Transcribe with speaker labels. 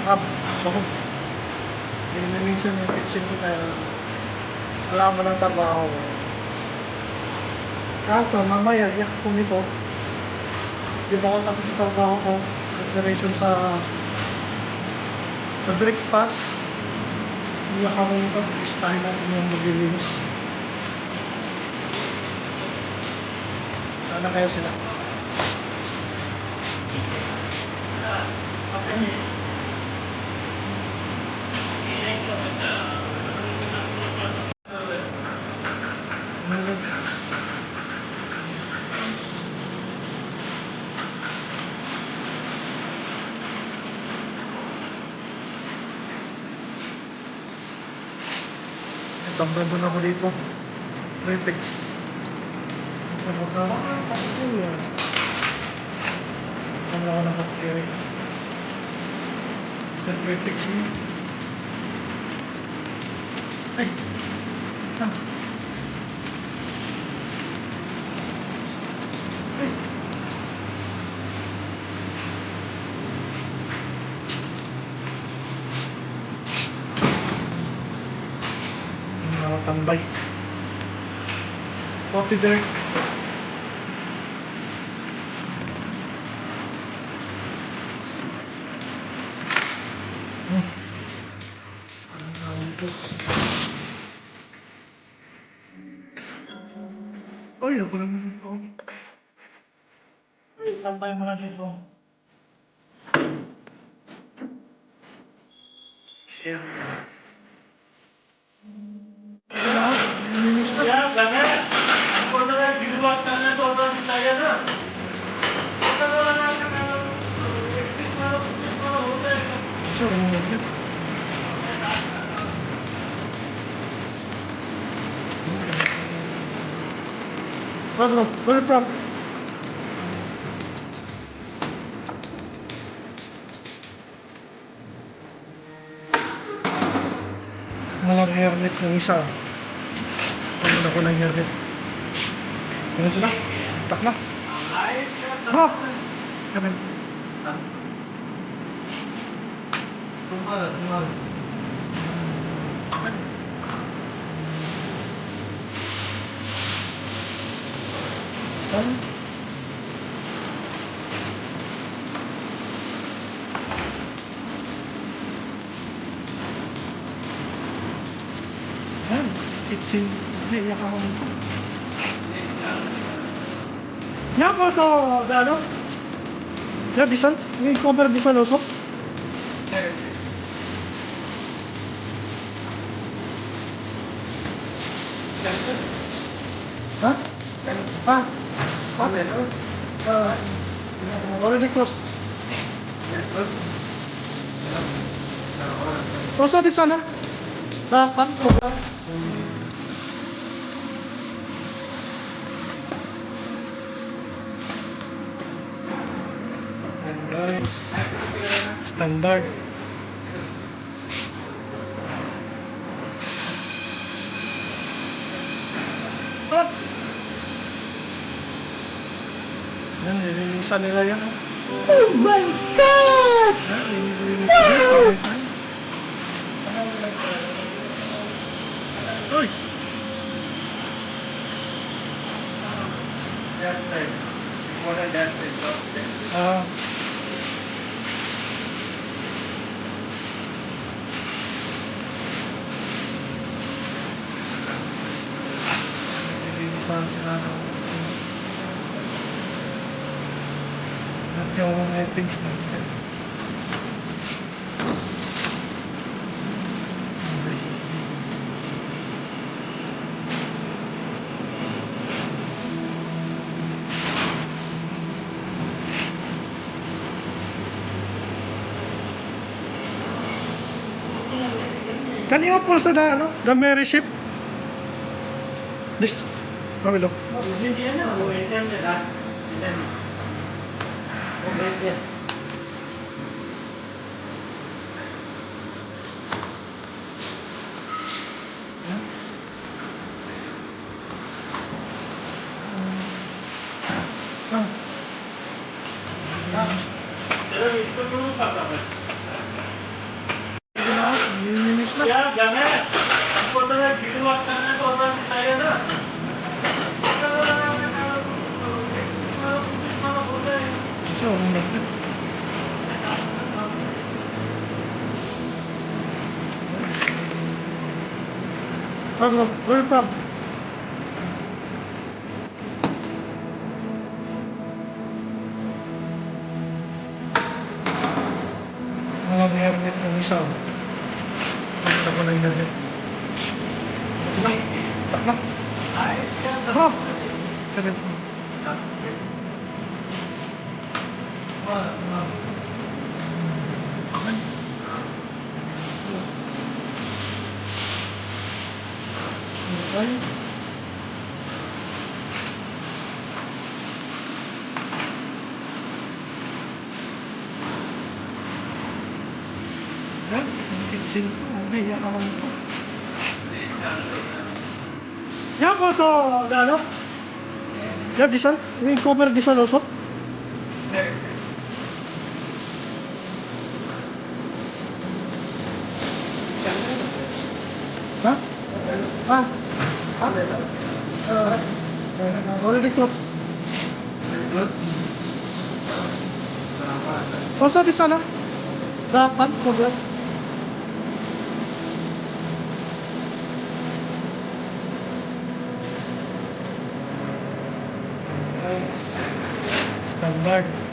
Speaker 1: hub. So, minsan yung kitchen ko kaya alam mo ng trabaho. Kaso, mamaya, yak ko nito. Di ba ako tapos yung trabaho ko? Preparation sa breakfast. Iyak ako nito. Istahin natin yung maglilinis. Sana kaya sila? Tambay mo na ako dito. Reflex. Ano ka? Ayun. Ano ako ng kapatiri? Reflex mo. Ay! Ah! Ay! Tambay. Coffee direct. Ay, ako naman ito. Ay, tambay mo na dito. Siya.
Speaker 2: Ya, jangan. Kau nak dibuat tangan tu orang saya na. Kalau orang nak ekspres mana hotel.
Speaker 1: Siya, umuwi ka. Where from? Walang hairnet ng isa. Wala ko ng hairnet. Ano sila? Tak na. Bro! Kanan. Ano? Yan. It's in... Naiyak ako nito. Yeah, also, the ano? Yeah, this one. You cover this one also? Huh? Ah. Already closed. Also this one, huh? The pan cover. Nice. Standard. Ah! Yan, nilinisan nila yan.
Speaker 3: Oh my God!
Speaker 1: Yan, nilinisan nila. Uy!
Speaker 2: That side. More than that side.
Speaker 1: Ah. Nilinisan sila ng at yung headpins natin. Can you open sa the, ano, the Mary ship? This, Pamelo.
Speaker 2: Hindi yan na. Waitin na lang. Waitin.
Speaker 1: Yan. Ah.
Speaker 2: Pero ito yung papabas.
Speaker 1: So, welcome. Walang hermit ng isa. Basta ko na yung hermit. Sige, takla. Takla. Hermit. Okay. Yan, ang pinsin ko. Ang naiya ka lang ito. Yan, also, ano? Yeah, this one. We cover this one also. Huh? Ah. Already closed. Also this one, the one cover. Standard.